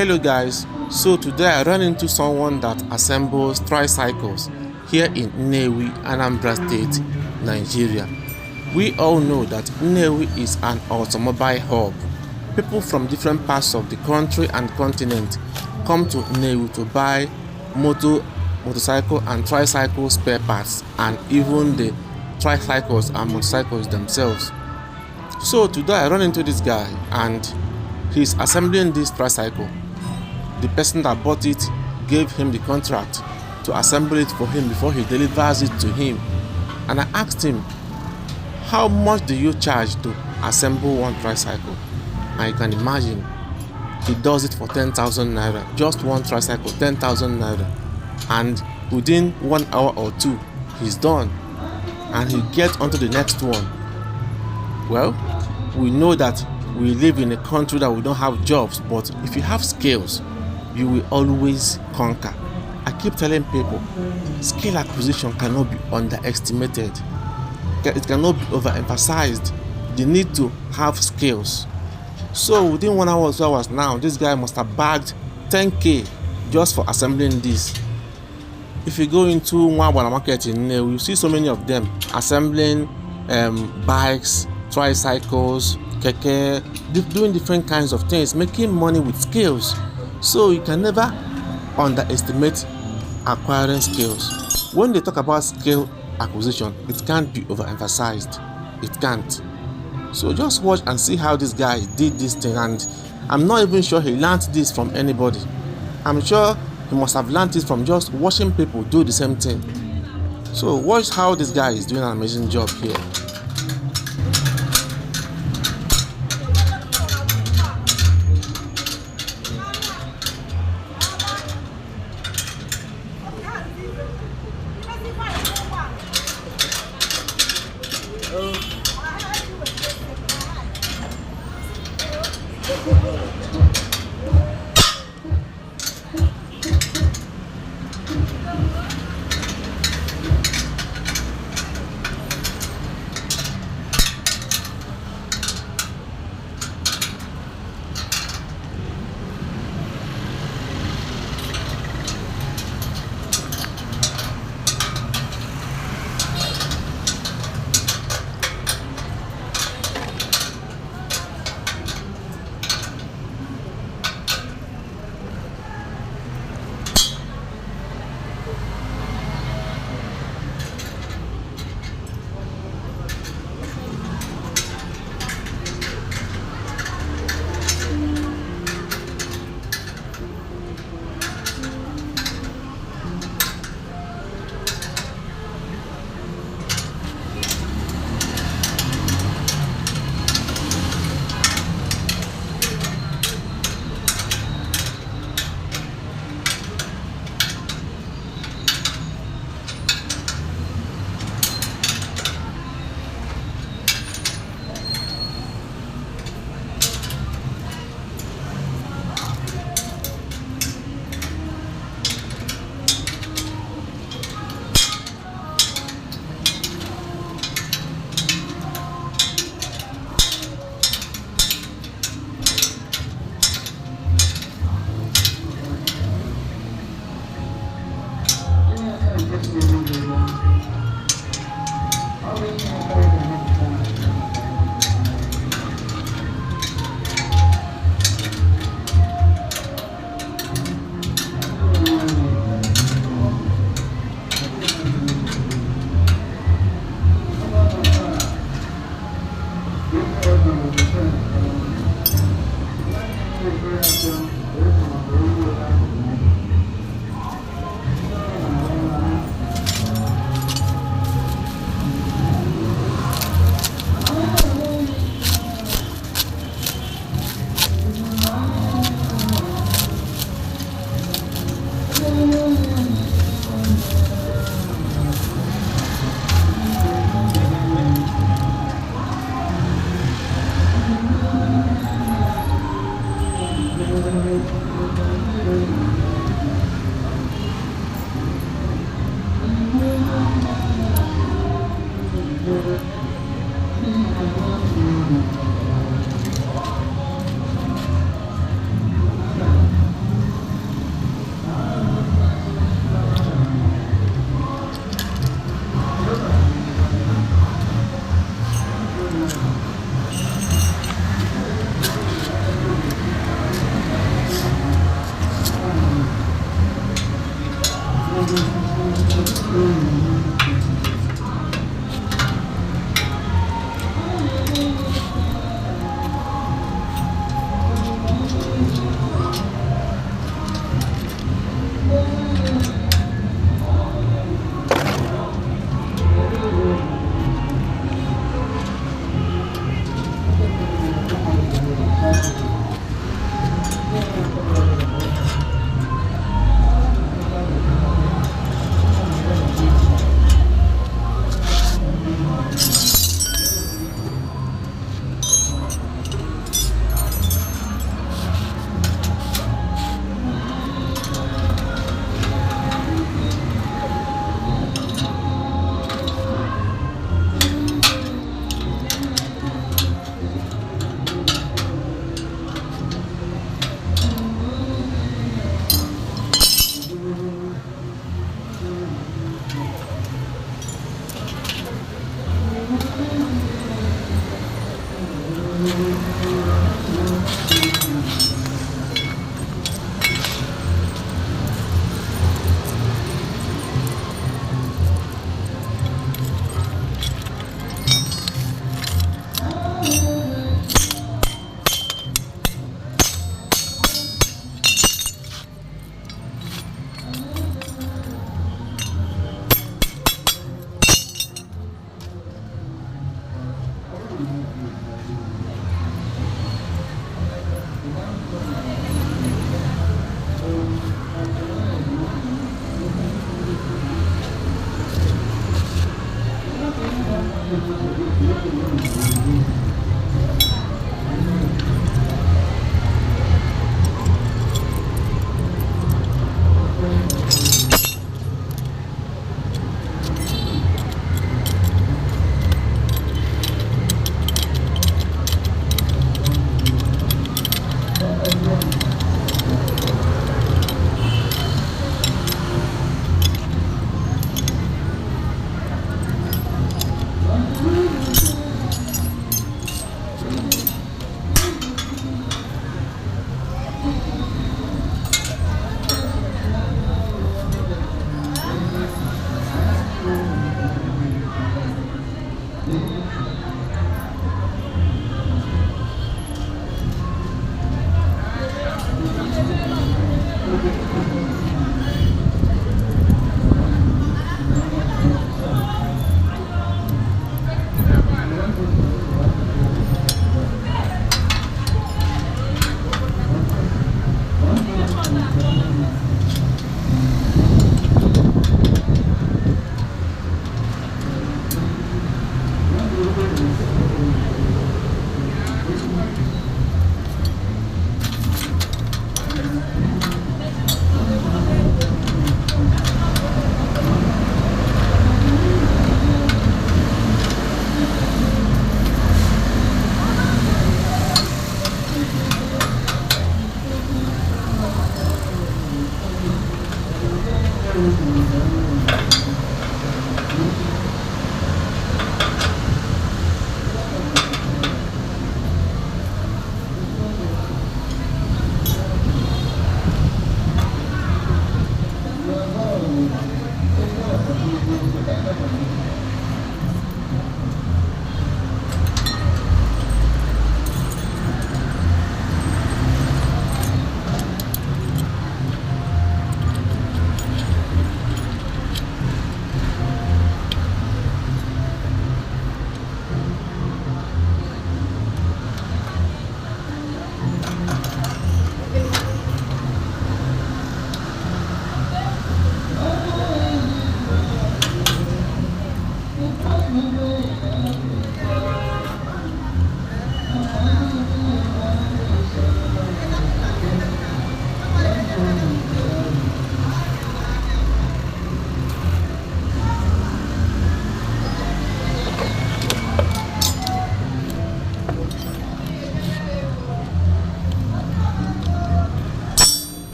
Hello guys, so today I ran into someone that assembles tricycles here in Nnewi, Anambra State, Nigeria. We all know that Nnewi is an automobile hub. People from different parts of the country and continent come to Nnewi to buy motorcycle and tricycle spare parts, and even the tricycles and motorcycles themselves. So today I run into this guy and he's assembling this tricycle. The person that bought it gave him the contract to assemble it for him before he delivers it to him. And I asked him, how much do you charge to assemble one tricycle? And you can imagine, he does it for 10,000 naira. Just one tricycle, 10,000 naira. And within 1 hour or two, he's done. And he gets onto the next one. Well, we know that we live in a country that we don't have jobs, but if you have skills, you will always conquer. I keep telling people, skill acquisition cannot be underestimated. It cannot be overemphasized. You need to have skills. So within 1 hour or 2 hours now, this guy must have bagged 10k just for assembling this. If you go into Mwabana market in Nnewi, you see so many of them assembling bikes, tricycles, keke, doing different kinds of things, making money with skills. So you can never underestimate acquiring skills. When they talk about skill acquisition, it can't be overemphasized. It can't. So just watch and see how this guy did this thing, and I'm not even sure he learned this from anybody. I'm sure he must have learned it from just watching people do the same thing. So watch how this guy is doing an amazing job here.